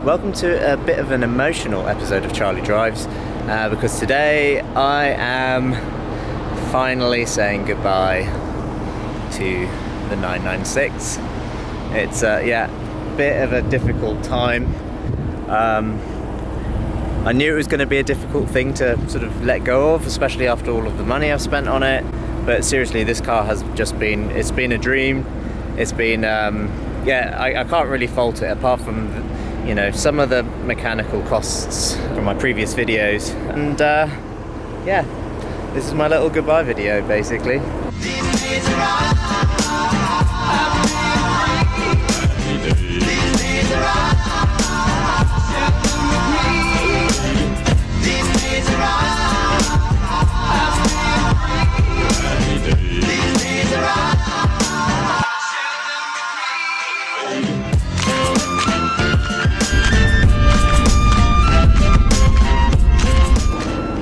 Welcome to a bit of an emotional episode of Charlie Drives, because today I am finally saying goodbye to the 996. It's a bit of a difficult time. I knew it was going to be a difficult thing to sort of let go of, especially after all of the money I've spent on it. But seriously, this car has just been, it's been a dream. It's been, I can't really fault it, apart from, you know, some of the mechanical costs from my previous videos. And this is my little goodbye video, basically.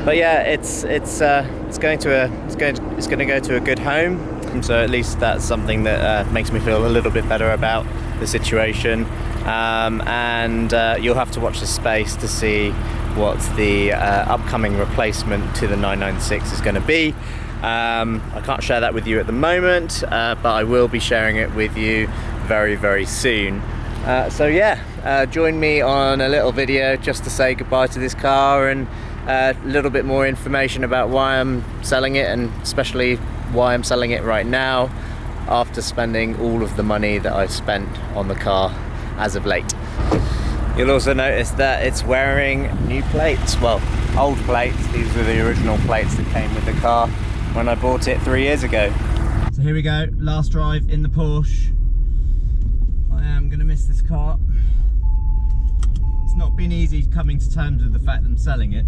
But yeah, it's going to go to a good home, so at least that's something that makes me feel a little bit better about the situation. And you'll have to watch the space to see what the upcoming replacement to the 996 is going to be. I can't share that with you at the moment, but I will be sharing it with you very, very soon. So yeah, join me on a little video just to say goodbye to this car, and a little bit more information about why I'm selling it, and especially why I'm selling it right now after spending all of the money that I've spent on the car as of late. You'll also notice that it's wearing new plates, well, old plates. These were the original plates that came with the car when I bought it 3 years ago. So here we go, last drive in the Porsche. I am gonna miss this car. It's not been easy coming to terms with the fact that I'm selling it.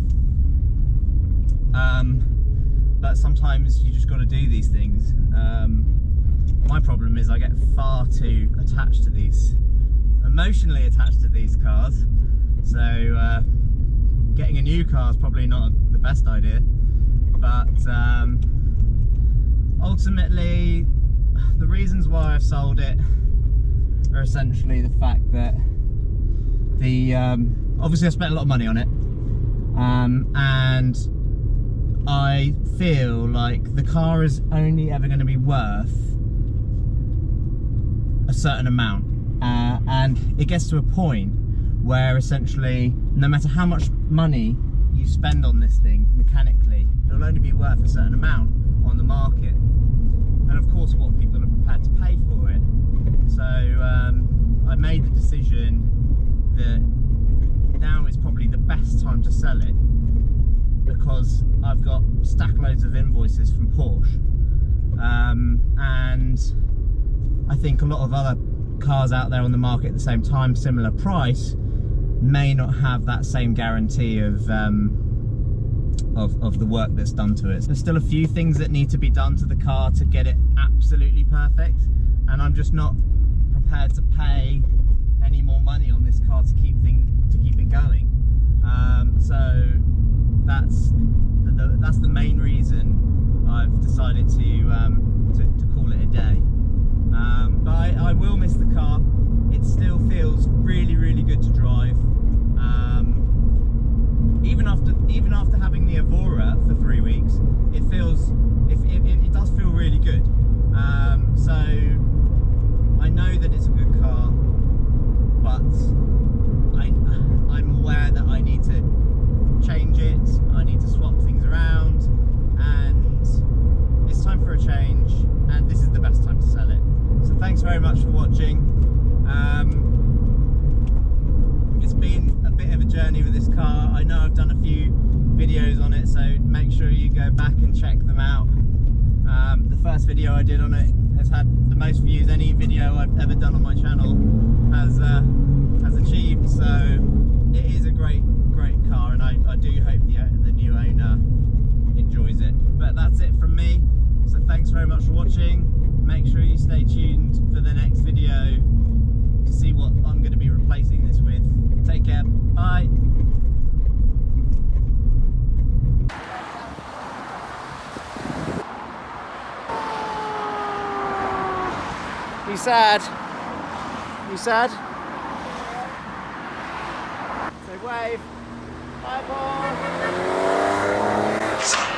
But sometimes you just got to do these things. My problem is I get far too attached to these, emotionally attached to these cars. So getting a new car is probably not the best idea. But ultimately, the reasons why I've sold it are essentially the fact that obviously I spent a lot of money on it, and I feel like the car is only ever going to be worth a certain amount, and it gets to a point where essentially no matter how much money you spend on this thing mechanically, it'll only be worth a certain amount on the market, and of course what people are prepared to pay for it. So I made the decision that now is probably the best time to sell it, because I've got stack loads of invoices from Porsche, and I think a lot of other cars out there on the market at the same time, similar price, may not have that same guarantee of the work that's done to it. There's still a few things that need to be done to the car to get it absolutely perfect, and I'm just not prepared to pay any more money on this car to keep it going. So that's the main reason I've decided to call it a day. But I will miss the car. It still feels really, really good to drive. Even after having the Evora for 3 weeks, it does feel really good. So I know that it's a good car, but I'm aware that I need to change it, I need to swap things around, and it's time for a change, and this is the best time to sell it. So thanks very much for watching. It's been a bit of a journey with this car. I know I've done a few videos on it, so make sure you go back and check them out. The first video I did on it has had the most views any video I've ever done on my channel has achieved, so it is a great car, and I do hope the new owner enjoys it. But that's it from me, so thanks very much for watching. Make sure you stay tuned for the next video to see what I'm going to be replacing this with. Take care, bye. You sad? You sad? Wave, wave. Bye, Paul.